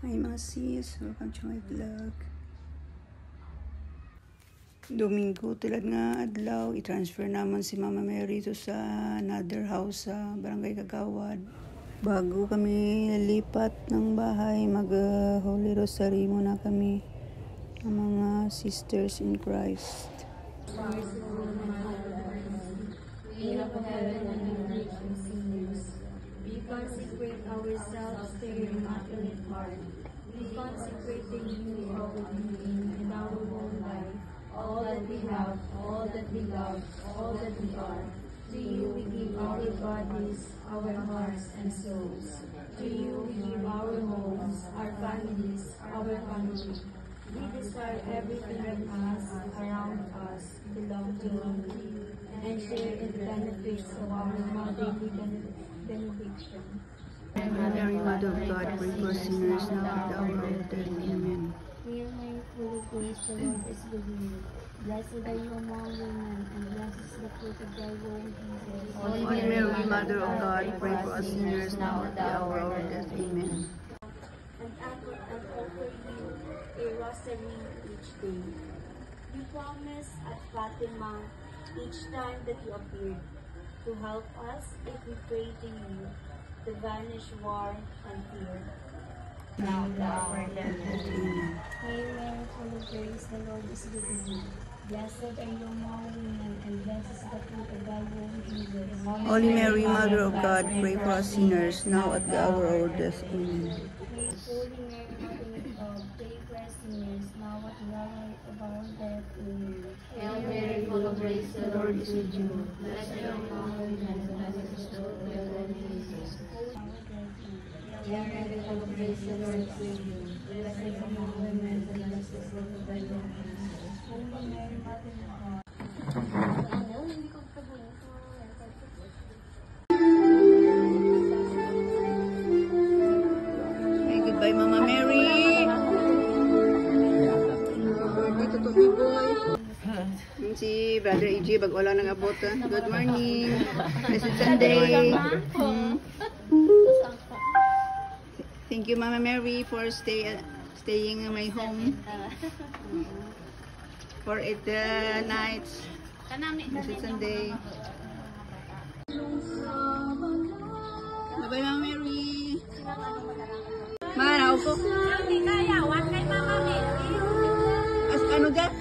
Hi mga sis, welcome to my vlog. Domingo tulad nga adlaw, i-transfer naman si Mama Mary to sa another house sa Barangay Kagawad. Bago kami lipat ng bahay, mag-Holy Rosary muna kami ng mga sisters in Christ. We consecrate ourselves to your immaculate heart. We consecrate to you our being and our whole life, all that we have, all that we love, all that we are. To you we give our bodies, our hearts and souls. To you we give our homes, our families, our country. We desire everything in us, around us, belong to you, and share in the benefits of our daily benediction. Mary, Mother of God, pray for sinners now and at the hour of death. Amen. Hail Mary, full of grace, the Lord is with you. Blessed are you among women, and blessed is the fruit of thy womb, Jesus. Holy Mary, Mother of God, pray for us sinners now at the hour of our death. Amen. And offer you a rosary each day. You promised at Fatima each time that you appeared to help us if we pray to you to banish war and fear. Now, our death. Hail Mary, full of grace, the Lord is with you. Blessed are you among women, and blessed is the fruit of thy womb, Jesus. Holy Mary, Mother of God, pray for us sinners now at the hour of our death. Amen. Holy Mary, Mother of God, pray for us sinners, now at the hour of our death. Amen. Hail Mary, full of grace, the Lord is with you. Blessed are you among women, and blessed is the fruit of thy womb, Jesus. Hail Mary, full of grace, the Lord is with you. Blessed are you among women, and blessed is the fruit of thy womb, Jesus. Holy Mary, Mother of God. Hey, goodbye, Mama Mary. Dito to me, boy. Si Brother EJ, bag wala nang abot. Good morning. Blessed Sunday. Thank you, Mama Mary, for staying in my home for 8 nights. Blessed Sunday. Bye-bye, Mama Mary. Mana ako? As ano dyan?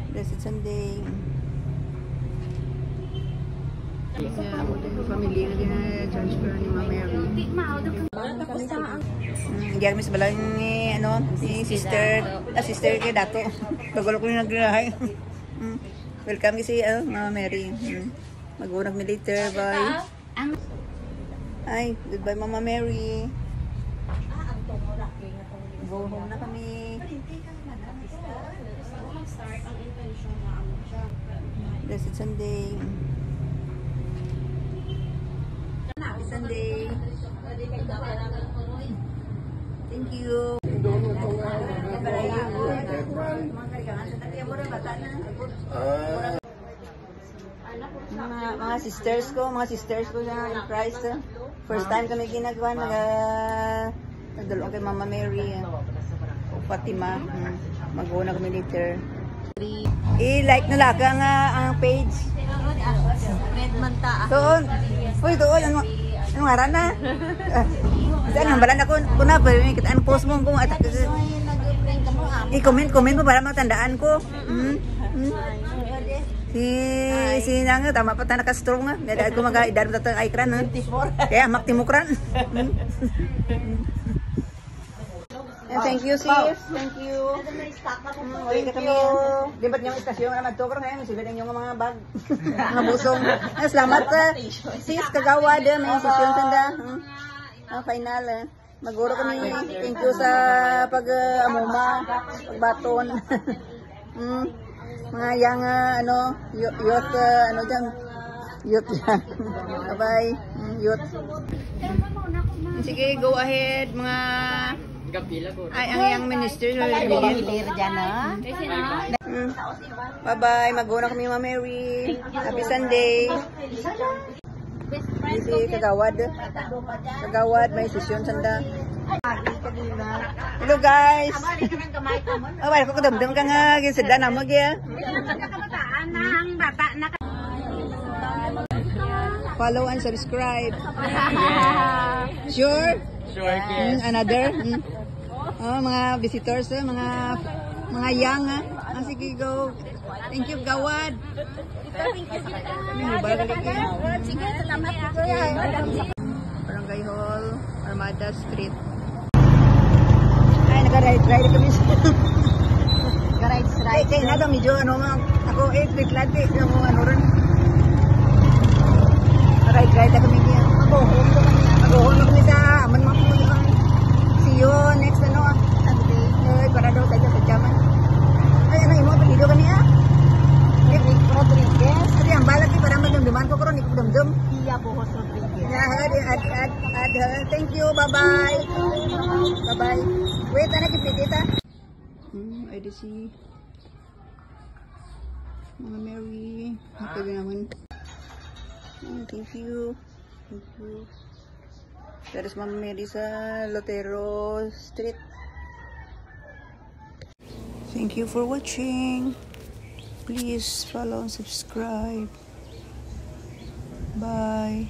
Blessed Sunday. Yeah, family na din na transfer ni Mama Mary. Hindi kami sa balay ni sister kay Dato. Bago ko yung nagrahay. Welcome kasi Mama Mary. Mag-unag mi later. Bye. Hi, goodbye Mama Mary. Go home na kami. Blessed Sunday. Happy Sunday. Thank you. Mga sisters ko na in Christ. First time kami ginagawa nagdalo kay Mama Mary o Fatima. Mag-una kami later. I-like nila ka nga ang page. Red Manta. Doon. Uy, doon. Anong ngaran na? Anong balan ako? Kuna, pero may kitaan post mo kung i-comment mo para matandaan ko. Si Nanga, tama pa tayo nakastrong nga. Dahil ko mag-idad mo tatang aikran. Kaya maktimukran. And thank you, sis. Thank you. Uy, kami di ba't yung istasyon na magtukar ngayon? Sibirin yung mga bag. Mga busong. Salamat, sis. Kagawad. May istasyon tanda. Final. Maguro kami. Thank you sa pag-amuma, pagbaton. Mga yang, youth, dyan. Youth yan. Bye-bye. Youth. Sige, go ahead. Mga... Ay, ang iyang minister. Bye-bye. Mag-una kami, Mama Mary. Happy Sunday. Busy, kagawad. Kagawad, may sesyon sanda. Hello guys. Oh, wala ko kadamdam ka nga. Gisada na mo, Gia. Follow and subscribe. Sure? Sure, yes. Another? Oh, mga visitors, mga young. Sige, go. Thank you, Gawad. Sige, salamat po. Barangay Hall, Armada Street. Ay, nag-ride kami. Nag-ride. Kaya nga daw, medyo ako 8 feet lati. Yung ano rin. Nag-ride kami niya. Mag-home kami sa aman mga pumunta. See you next Saturday. Para daw tayo sa Jaman. Ay, ano yung mga palido kaniya? Rick Rodriguez. Kasi ang balat para magdamdaman ko karon ikot damdam. Iya Bohos Rodriguez. Add her. Thank you. Bye-bye. Bye-bye. Wait, anak ipitita. I do see. Mama Mary. Ito naman. Thank you. Thank you. There's Mama Mary sa Lotero Street. Thank you for watching. Please follow and subscribe. Bye.